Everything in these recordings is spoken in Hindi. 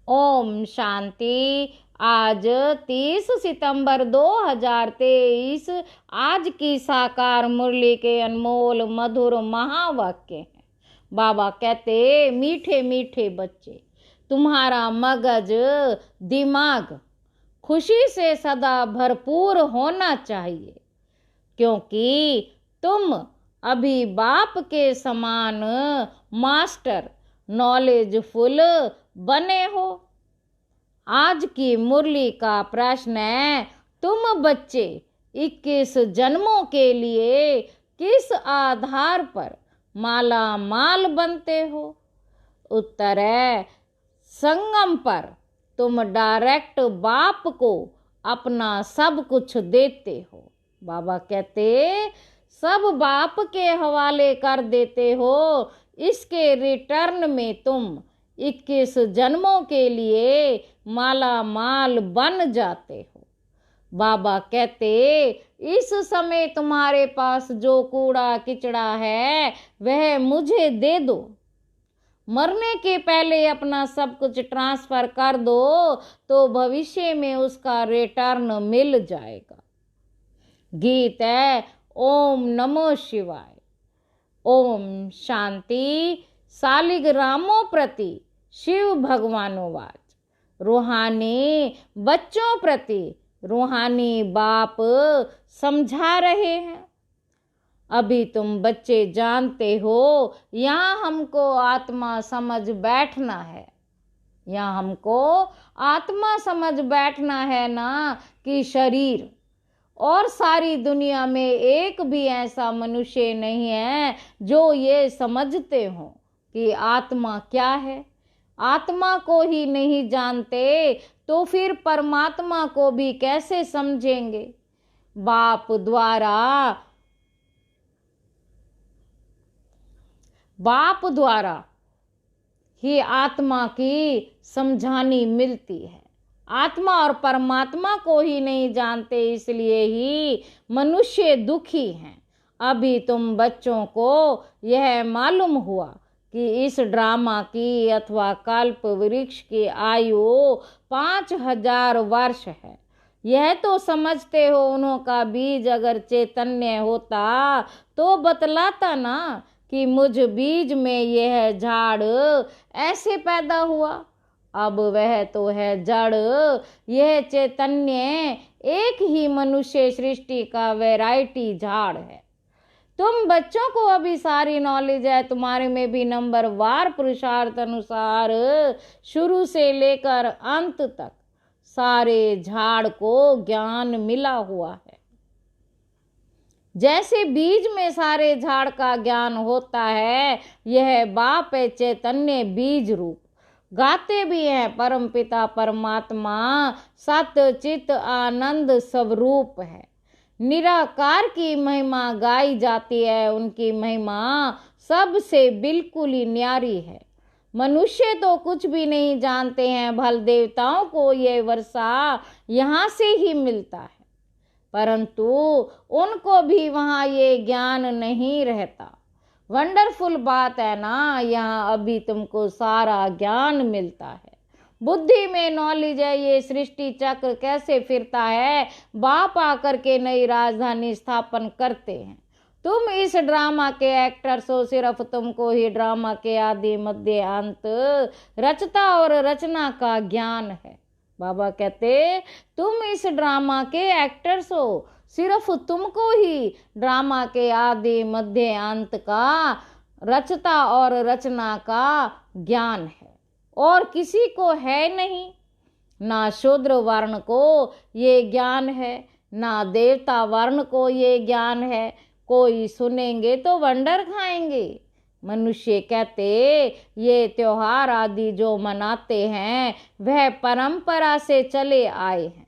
ओम शांति। आज 30 सितंबर 2023 आज की साकार मुरली के अनमोल मधुर महावाक्य हैं। बाबा कहते, मीठे मीठे बच्चे, तुम्हारा मगज दिमाग खुशी से सदा भरपूर होना चाहिए, क्योंकि तुम अभी बाप के समान मास्टर नॉलेजफुल बने हो। आज की मुरली का प्रश्न है, तुम बच्चे 21 जन्मों के लिए किस आधार पर माला माल बनते हो? उत्तर है, संगम पर तुम डायरेक्ट बाप को अपना सब कुछ देते हो। बाबा कहते, सब बाप के हवाले कर देते हो, इसके रिटर्न में तुम 21 जन्मों के लिए माला माल बन जाते हो। बाबा कहते, इस समय तुम्हारे पास जो कूड़ा किचड़ा है वह मुझे दे दो। मरने के पहले अपना सब कुछ ट्रांसफर कर दो तो भविष्य में उसका रिटर्न मिल जाएगा। गीत है ओम नमो शिवाय। ओम शांति। सालिग्रामों प्रति शिव भगवानोवाच। रूहानी बच्चों प्रति रूहानी बाप समझा रहे हैं। अभी तुम बच्चे जानते हो, यहाँ हमको आत्मा समझ बैठना है। यहाँ हमको आत्मा समझ बैठना है ना कि शरीर। और सारी दुनिया में एक भी ऐसा मनुष्य नहीं है जो ये समझते हो कि आत्मा क्या है। आत्मा को ही नहीं जानते तो फिर परमात्मा को भी कैसे समझेंगे? बाप द्वारा ही आत्मा की समझानी मिलती है। आत्मा और परमात्मा को ही नहीं जानते, इसलिए ही मनुष्य दुखी हैं। अभी तुम बच्चों को यह मालूम हुआ कि इस ड्रामा की अथवा कल्प वृक्ष की आयु 5000 वर्ष है। यह तो समझते हो, उन्हों का बीज अगर चैतन्य होता तो बतलाता ना कि मुझ बीज में यह झाड़ ऐसे पैदा हुआ। अब वह तो है जड़, यह चैतन्य एक ही मनुष्य सृष्टि का वैरायटी झाड़ है। तुम बच्चों को अभी सारी नॉलेज है, तुम्हारे में भी नंबर वार पुरुषार्थ अनुसार शुरू से लेकर अंत तक सारे झाड़ को ज्ञान मिला हुआ है। जैसे बीज में सारे झाड़ का ज्ञान होता है, यह बाप है चैतन्य बीज रूप। गाते भी हैं परम पिता परमात्मा सत्य चित आनंद स्वरूप है। निराकार की महिमा गाई जाती है, उनकी महिमा सबसे बिल्कुल ही न्यारी है। मनुष्य तो कुछ भी नहीं जानते हैं, भल देवताओं को ये वर्षा यहाँ से ही मिलता है, परंतु उनको भी वहाँ ये ज्ञान नहीं रहता। वंडरफुल बात है ना, यहाँ अभी तुमको सारा ज्ञान मिलता है। बुद्धि में नॉलेज है, ये सृष्टि चक्र कैसे फिरता है, बाप आकर के नई राजधानी स्थापन करते हैं। तुम इस ड्रामा के एक्टर्स हो, सिर्फ तुमको ही ड्रामा के आदि मध्य अंत रचता और रचना का ज्ञान है। बाबा कहते, तुम इस ड्रामा के एक्टर्स हो, सिर्फ तुमको ही ड्रामा के आदि मध्य अंत का रचता और रचना का ज्ञान है, और किसी को है नहीं। ना शूद्र वर्ण को ये ज्ञान है, ना देवता वर्ण को ये ज्ञान है। कोई सुनेंगे तो वंडर खाएंगे। मनुष्य कहते, ये त्योहार आदि जो मनाते हैं वह परंपरा से चले आए हैं,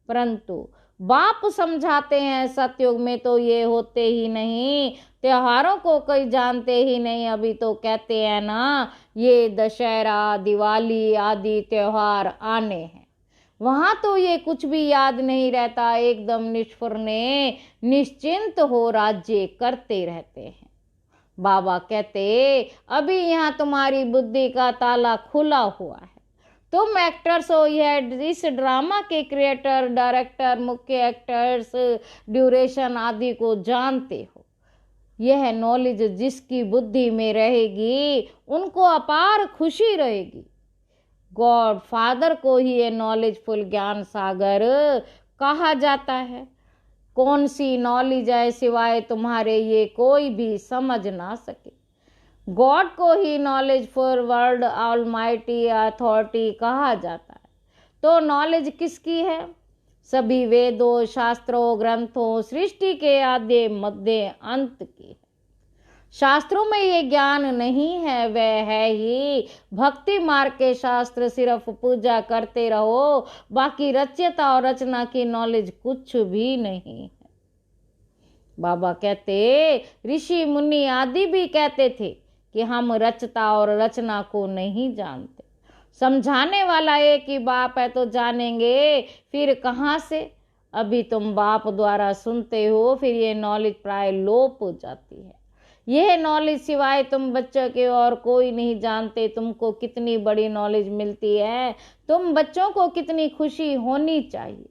परंतु बाप समझाते हैं सतयुग में तो ये होते ही नहीं। त्योहारों को कोई जानते ही नहीं। अभी तो कहते हैं ना, ये दशहरा दिवाली आदि त्योहार आने हैं, वहाँ तो ये कुछ भी याद नहीं रहता, एकदम निष्फुरने निश्चिंत हो राज्य करते रहते हैं। बाबा कहते, अभी यहाँ तुम्हारी बुद्धि का ताला खुला हुआ है, तुम एक्टर्स हो, यह इस ड्रामा के क्रिएटर, डायरेक्टर, मुख्य एक्टर्स, ड्यूरेशन आदि को जानते हो। यह नॉलेज जिसकी बुद्धि में रहेगी उनको अपार खुशी रहेगी। गॉड फादर को ही ये नॉलेजफुल ज्ञान सागर कहा जाता है। कौन सी नॉलेज है सिवाय तुम्हारे ये कोई भी समझ ना सके। गॉड को ही नॉलेजफुल वर्ल्ड ऑलमाइटी अथॉरिटी कहा जाता है। तो नॉलेज किसकी है? सभी वेदों, शास्त्रों, ग्रंथों, सृष्टि के आदि मध्य अंत की है। शास्त्रों में ये ज्ञान नहीं है, वह है ही भक्ति मार्ग के शास्त्र। सिर्फ पूजा करते रहो, बाकी रचयिता और रचना की नॉलेज कुछ भी नहीं है। बाबा कहते, ऋषि मुनि आदि भी कहते थे कि हम रचता और रचना को नहीं जानते। समझाने वाला एक ही बाप है, तो जानेंगे फिर कहाँ से? अभी तुम बाप द्वारा सुनते हो, फिर ये नॉलेज प्राय लोप हो जाती है। यह नॉलेज सिवाय तुम बच्चों के और कोई नहीं जानते। तुमको कितनी बड़ी नॉलेज मिलती है, तुम बच्चों को कितनी खुशी होनी चाहिए।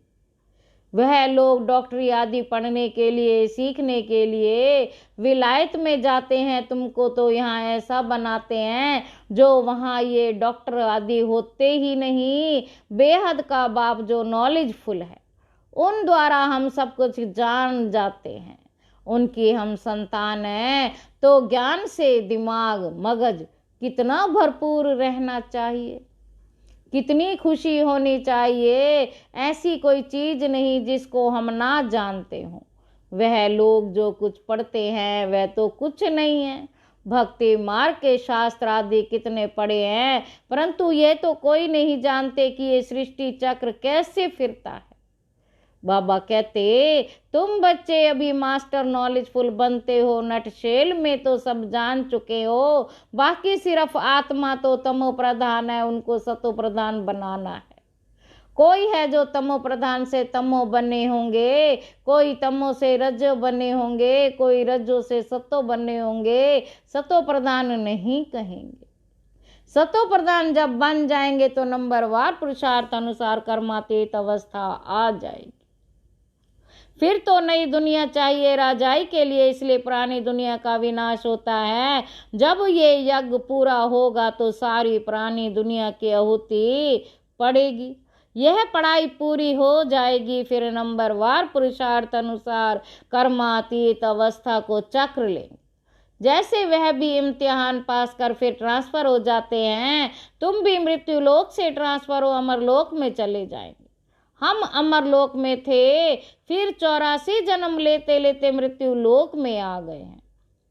वह लोग डॉक्टरी आदि पढ़ने के लिए, सीखने के लिए विलायत में जाते हैं, तुमको तो यहाँ ऐसा बनाते हैं जो वहाँ ये डॉक्टर आदि होते ही नहीं। बेहद का बाप जो नॉलेजफुल है, उन द्वारा हम सब कुछ जान जाते हैं। उनकी हम संतान हैं, तो ज्ञान से दिमाग मगज कितना भरपूर रहना चाहिए, कितनी खुशी होनी चाहिए। ऐसी कोई चीज नहीं जिसको हम ना जानते हो। वह लोग जो कुछ पढ़ते हैं वह तो कुछ नहीं है। भक्ति मार्ग के शास्त्र आदि कितने पढ़े हैं, परंतु ये तो कोई नहीं जानते कि ये सृष्टि चक्र कैसे फिरता है। बाबा कहते, तुम बच्चे अभी मास्टर नॉलेजफुल बनते हो, नटशेल में तो सब जान चुके हो, बाकी सिर्फ आत्मा तो तमो प्रधान है, उनको सतो प्रधान बनाना है। कोई है जो तमो प्रधान से तमो बने होंगे, कोई तमो से रजो बने होंगे, कोई रजो से सतो बने होंगे। सतो प्रधान नहीं कहेंगे। सतो प्रधान जब बन जाएंगे तो नंबरवार पुरुषार्थ अनुसार कर्मातीत अवस्था आ जाएगी। फिर तो नई दुनिया चाहिए राजाई के लिए, इसलिए पुरानी दुनिया का विनाश होता है। जब ये यज्ञ पूरा होगा तो सारी पुरानी दुनिया की आहुति पड़ेगी। यह पढ़ाई पूरी हो जाएगी, फिर नंबरवार पुरुषार्थ अनुसार कर्मातीत अवस्था को चक्र लेंगे। जैसे वह भी इम्तिहान पास कर फिर ट्रांसफर हो जाते हैं, तुम भी मृत्यु लोक से ट्रांसफर हो अमर लोक में चले जाएंगे। हम अमर लोक में थे, फिर 84 जन्म लेते लेते मृत्यु लोक में आ गए हैं।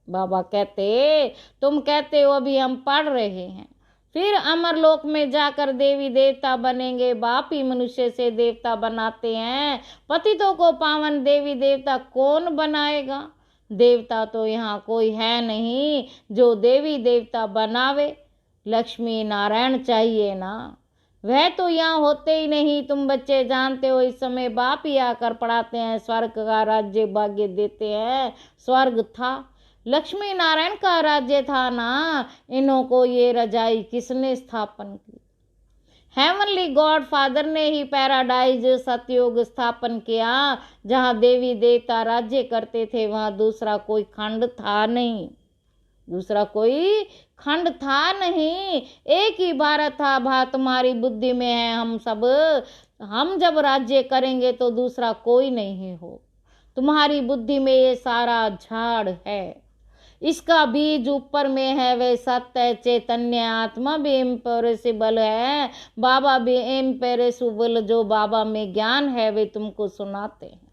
बाबा कहते, तुम कहते हो अभी हम पढ़ रहे हैं, फिर अमर लोक में जाकर देवी देवता बनेंगे। बाप ही मनुष्य से देवता बनाते हैं, पतितों को पावन देवी देवता कौन बनाएगा? देवता तो यहाँ कोई है नहीं जो देवी देवता बनावे। लक्ष्मी नारायण चाहिए ना, वह तो यहाँ होते ही नहीं। तुम बच्चे जानते हो, इस समय बाप ही आकर पढ़ाते हैं, स्वर्ग का राज्य भाग्य देते हैं। स्वर्ग था, लक्ष्मी नारायण का राज्य था ना। इन्हों को ये रजाई किसने स्थापन की? हेवनली गॉड फादर ने ही पैराडाइज सतयुग स्थापन किया। जहाँ देवी देवता राज्य करते थे वहाँ दूसरा कोई खंड था नहीं, दूसरा कोई खंड था नहीं। एक ही भारत था। बात तुम्हारी बुद्धि में है। हम जब राज्य करेंगे तो दूसरा कोई नहीं हो। तुम्हारी बुद्धि में ये सारा झाड़ है, इसका बीज ऊपर में है। वे सत्य चैतन्य आत्मा भी इम्पेरिसिबल है, बाबा भी इम्पेरिसिबल। जो बाबा में ज्ञान है वे तुमको सुनाते हैं।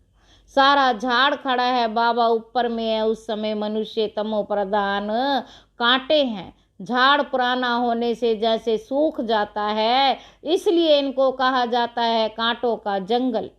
सारा झाड़ खड़ा है, बाबा ऊपर में है। उस समय मनुष्य तमो प्रधान कांटे हैं। झाड़ पुराना होने से जैसे सूख जाता है, इसलिए इनको कहा जाता है कांटों का जंगल।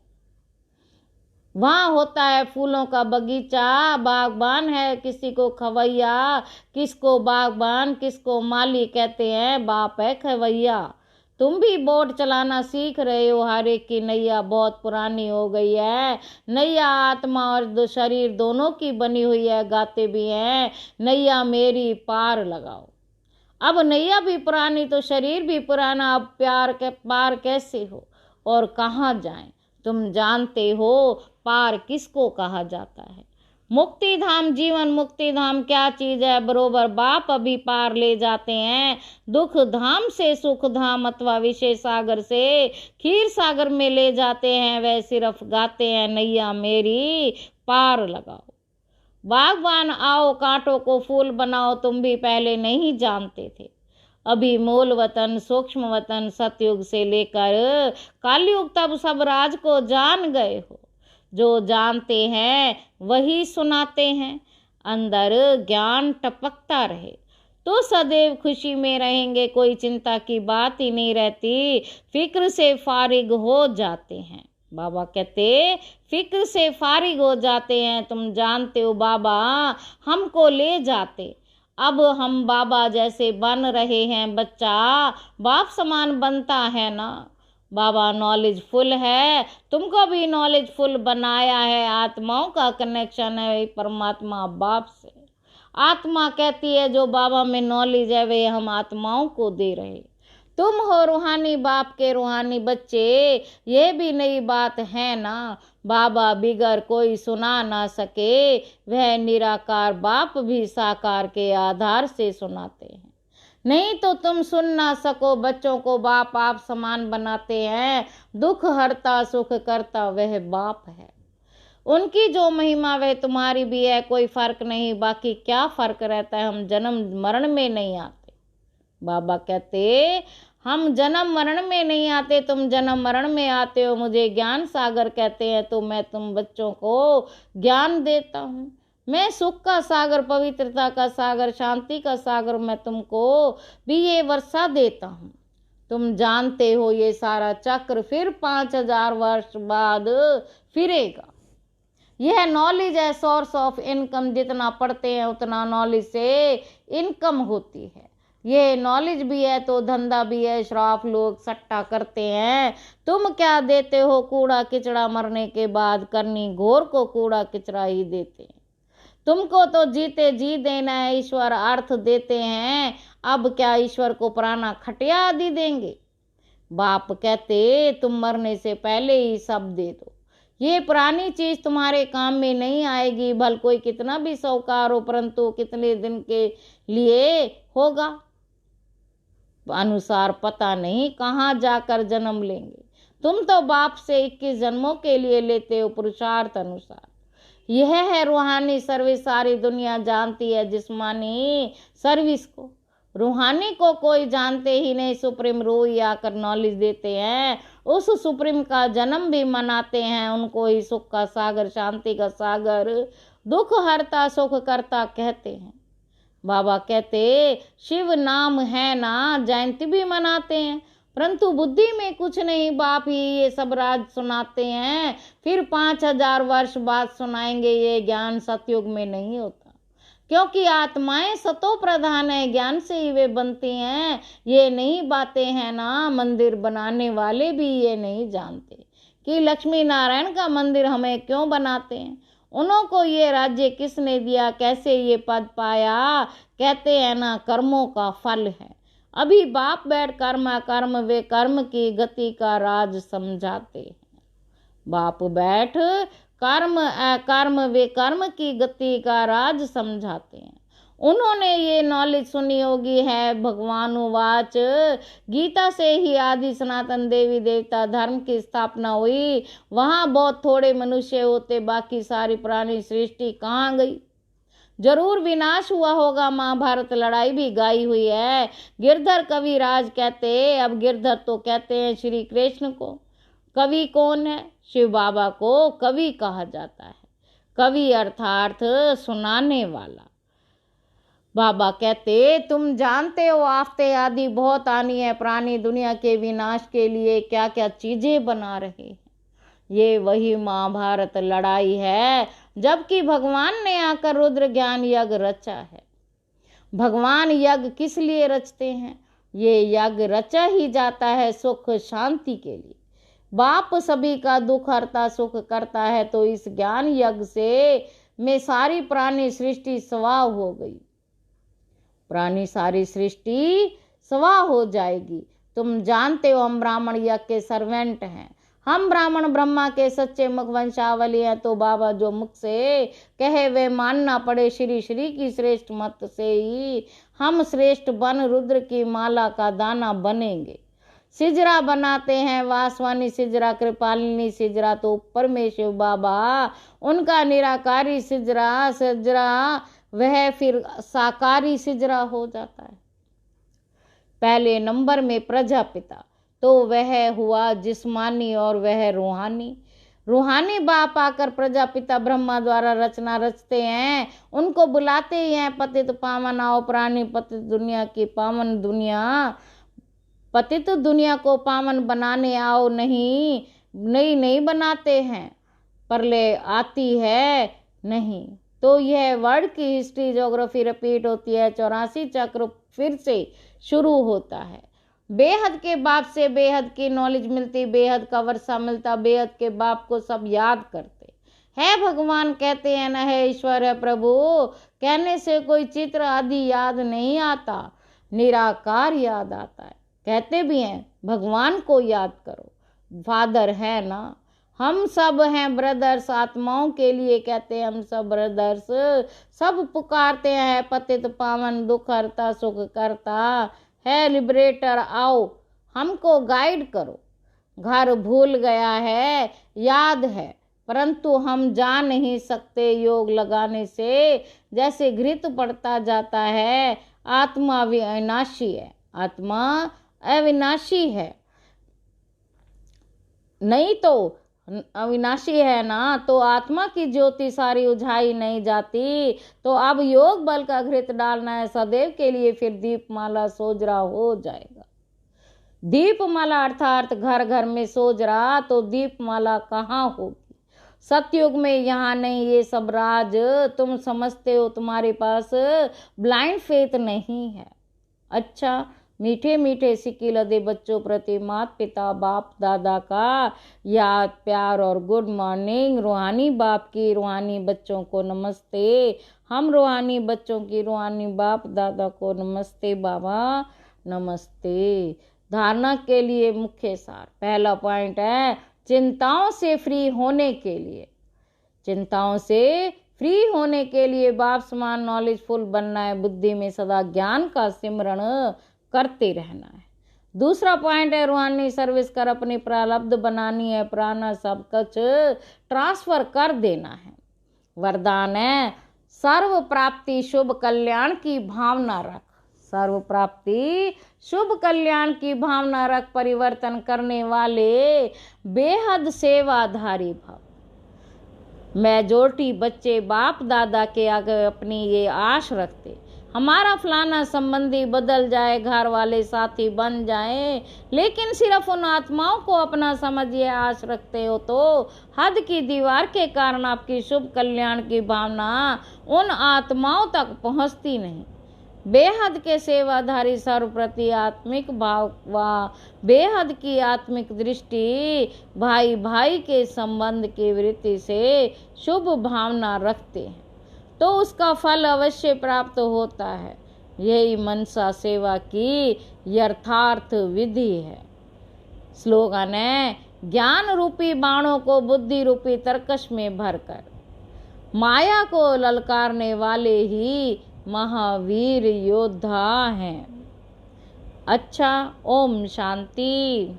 वहाँ होता है फूलों का बगीचा। बागबान है, किसी को खवैया, किसको बागबान, किसको माली कहते हैं। बाप है खवैया। तुम भी बोट चलाना सीख रहे हो। हर एक की नैया बहुत पुरानी हो गई है। नैया आत्मा और शरीर दोनों की बनी हुई है। गाते भी हैं, नैया मेरी पार लगाओ। अब नैया भी पुरानी तो शरीर भी पुराना, अब प्यार के पार कैसे हो और कहाँ जाएं? तुम जानते हो पार किसको कहा जाता है? मुक्ति धाम, जीवन मुक्ति धाम क्या चीज है? बरोबर बाप अभी पार ले जाते हैं। दुख धाम से सुख धाम अथवा विशेष सागर से खीर सागर में ले जाते हैं। वह सिर्फ गाते हैं नैया मेरी पार लगाओ। बागवान आओ कांटों को फूल बनाओ, तुम भी पहले नहीं जानते थे। अभी मूल वतन सूक्ष्म वतन सतयुग से लेकर कालयुग तब सब राज को जान गए हो। जो जानते हैं वही सुनाते हैं। अंदर ज्ञान टपकता रहे तो सदैव खुशी में रहेंगे। कोई चिंता की बात ही नहीं रहती, फिक्र से फारिग हो जाते हैं। बाबा कहते फिक्र से फारिग हो जाते हैं। तुम जानते हो बाबा हमको ले जाते, अब हम बाबा जैसे बन रहे हैं। बच्चा बाप समान बनता है ना। बाबा नॉलेज फुल है, तुमको भी नॉलेज फुल बनाया है। आत्माओं का कनेक्शन है परमात्मा बाप से। आत्मा कहती है जो बाबा में नॉलेज है वे हम आत्माओं को दे रहे। तुम हो रूहानी बाप के रूहानी बच्चे, ये भी नई बात है ना। बाबा बिगर कोई सुना ना सके, वह निराकार बाप भी साकार के आधार से सुनाते हैं। नहीं तो तुम सुन ना सको। बच्चों को बाप आप समान बनाते हैं। दुख हरता सुख करता वह बाप है। उनकी जो महिमा वह तुम्हारी भी है। कोई फर्क नहीं, बाकी क्या फर्क रहता है? हम जन्म मरण में नहीं आते। बाबा कहते हम जन्म मरण में नहीं आते, तुम जन्म मरण में आते हो। मुझे ज्ञान सागर कहते हैं तो मैं तुम बच्चों को ज्ञान देता हूँ। मैं सुख का सागर, पवित्रता का सागर, शांति का सागर मैं तुमको भी ये वर्षा देता हूँ। तुम जानते हो ये सारा चक्र फिर 5000 वर्ष बाद फिरेगा। यह नॉलेज है सोर्स ऑफ इनकम। जितना पढ़ते हैं उतना नॉलेज से इनकम होती है। ये नॉलेज भी है तो धंधा भी है। श्राप लोग सट्टा करते हैं। तुम क्या देते हो? कूड़ा किचड़ा मरने के बाद करनी घोर को कूड़ा किचड़ा ही देते हैं। तुमको तो जीते जी देना है। ईश्वर अर्थ देते हैं, अब क्या ईश्वर को पुराना खटिया आदि देंगे? बाप कहते तुम मरने से पहले ही सब दे दो। ये पुरानी चीज तुम्हारे काम में नहीं आएगी। भल कोई कितना भी साहूकार हो, परंतु कितने दिन के लिए होगा अनुसार पता नहीं कहाँ जाकर जन्म लेंगे। तुम तो बाप से 21 जन्मों के लिए लेते हो पुरुषार्थ अनुसार। यह है रूहानी सर्विस। सारी दुनिया जानती है जिस्मानी सर्विस को। रूहानी को कोई जानते ही नहीं। सुप्रीम रूह आकर नॉलेज देते हैं। उस सुप्रीम का जन्म भी मनाते हैं। उनको ही सुख का सागर, शांति का सागर, दुख हरता सुख करता कहते हैं। बाबा कहते शिव नाम है ना, जयंती भी मनाते हैं, परंतु बुद्धि में कुछ नहीं। बाप ही ये सब राज सुनाते हैं, फिर 5000 वर्ष बाद सुनाएंगे। ये ज्ञान सतयुग में नहीं होता, क्योंकि आत्माएं सतो प्रधान है। ज्ञान से ही वे बनती हैं। ये नई बातें हैं ना। मंदिर बनाने वाले भी ये नहीं जानते कि लक्ष्मी नारायण का मंदिर हमें क्यों बनाते हैं। उनको ये राज्य किसने दिया, कैसे ये पद पाया? कहते हैं ना कर्मों का फल है। अभी बाप बैठ कर्म अकर्म वे कर्म की गति का राज समझाते हैं। बाप बैठ कर्म अकर्म वे कर्म की गति का राज समझाते हैं। उन्होंने ये नॉलेज सुनी होगी है। भगवान वाच गीता से ही आदि सनातन देवी देवता धर्म की स्थापना हुई। वहाँ बहुत थोड़े मनुष्य होते, बाकी सारी पुरानी सृष्टि कहाँ गई? जरूर विनाश हुआ होगा। महाभारत लड़ाई भी गाई हुई है। गिरधर कवि राज कहते, अब गिरधर तो कहते हैं श्री कृष्ण को। कवि कौन है? शिव बाबा को कवि कहा जाता है। कवि अर्थात सुनाने वाला। बाबा कहते तुम जानते हो आफते आदि बहुत आनी है। प्राणी दुनिया के विनाश के लिए क्या क्या चीजें बना रहे हैं। ये वही महाभारत लड़ाई है, जबकि भगवान ने आकर रुद्र ज्ञान यज्ञ रचा है। भगवान यज्ञ किस लिए रचते हैं? ये यज्ञ रचा ही जाता है सुख शांति के लिए। बाप सभी का दुख हरता सुख करता है, तो इस ज्ञान यज्ञ से में सारी प्राणी सृष्टि स्वाह हो गई। पुरानी सारी सृष्टि स्वाह हो जाएगी। तुम जानते हो हम ब्राह्मण यज्ञ के सर्वेंट हैं, हम ब्राह्मण ब्रह्मा के सच्चे मुख वंशावली हैं। तो बाबा जो मुख से कहे वे मानना पड़े, श्री श्री की श्रेष्ठ मत से ही हम श्रेष्ठ बन रुद्र की माला का दाना बनेंगे। सिजरा बनाते हैं वासवानी सिजरा, कृपालिनी सिजरा तो परमेश्वर बाबा, उनका निराकारी सिजरा सिजरा वह फिर साकारी सिजरा हो जाता है। पहले नंबर में प्रजापिता तो वह हुआ जिस्मानी और वह रूहानी। रूहानी बाप आकर प्रजापिता ब्रह्मा द्वारा रचना रचते हैं, उनको बुलाते ही हैं पतित पावन आओ प्राणी, पतित दुनिया की पावन दुनिया, पतित दुनिया को पावन बनाने आओ। नहीं बनाते हैं, प्रलय आती है नहीं। तो यह वर्ड की हिस्ट्री ज्योग्राफी रिपीट होती है, 84 चक्र फिर से शुरू होता है। बेहद के बाप से बेहद की नॉलेज मिलती, बेहद का वर्षा मिलता, बेहद के बाप को सब याद करते है। भगवान कहते हैं न है ईश्वर है प्रभु, कहने से कोई चित्र आदि याद नहीं आता, निराकार याद आता है। कहते भी हैं भगवान को याद करो, फादर है ना। हम सब हैं ब्रदर्स, आत्माओं के लिए कहते हैं हम सब ब्रदर्स, सब पुकारते हैं पतित पावन, दुख हरता सुख करता है लिबरेटर, आओ हमको गाइड करो। घर भूल गया है याद है, परंतु हम जा नहीं सकते योग लगाने से, जैसे घृत पड़ता जाता है। आत्मा अविनाशी है, आत्मा अविनाशी है, नहीं तो अविनाशी है ना, तो आत्मा की ज्योति सारी उझाई नहीं जाती। तो अब योग बल का घृत डालना है सदैव के लिए, फिर दीपमाला सोजरा हो जाएगा। दीपमाला अर्थात घर घर में सोजरा, तो दीपमाला कहाँ होगी? सतयुग में यहाँ नहीं ये सब राज, तुम समझते हो तुम्हारे पास ब्लाइंड फेथ नहीं है। अच्छा, मीठे मीठे सिक्की लदे बच्चों प्रति माता पिता बाप दादा का याद प्यार और गुड मॉर्निंग। रूहानी बाप की रूहानी बच्चों को नमस्ते, हम रूहानी बच्चों की रूहानी बाप दादा को नमस्ते बाबा नमस्ते। धारणा के लिए मुख्य सार, पहला पॉइंट है चिंताओं से फ्री होने के लिए। चिंताओं से फ्री होने के लिए बाप समान नॉलेजफुल बनना है, बुद्धि में सदा ज्ञान का सिमरण करते रहना है। दूसरा पॉइंट है रूहानी सर्विस कर अपनी प्रारब्ध बनानी है, पुराना सब कुछ ट्रांसफर कर देना है। वरदान है सर्व प्राप्ति शुभ कल्याण की भावना रख, सर्व प्राप्ति शुभ कल्याण की भावना रख, परिवर्तन करने वाले बेहद सेवाधारी भाव। मेजॉरिटी बच्चे बाप दादा के आगे अपनी ये आश रखते, हमारा फलाना संबंधी बदल जाए, घर वाले साथी बन जाए, लेकिन सिर्फ उन आत्माओं को अपना समझिए आश रखते हो तो हद की दीवार के कारण आपकी शुभ कल्याण की भावना उन आत्माओं तक पहुंचती नहीं। बेहद के सेवाधारी सर्वप्रति आत्मिक भाव व बेहद की आत्मिक दृष्टि भाई भाई के संबंध की वृत्ति से शुभ भावना रखते हैं, तो उसका फल अवश्य प्राप्त होता है। यही मनसा सेवा की यथार्थ विधि है। स्लोगन है ज्ञान रूपी बाणों को बुद्धि रूपी तरकश में भरकर माया को ललकारने वाले ही महावीर योद्धा हैं। अच्छा, ओम शांति।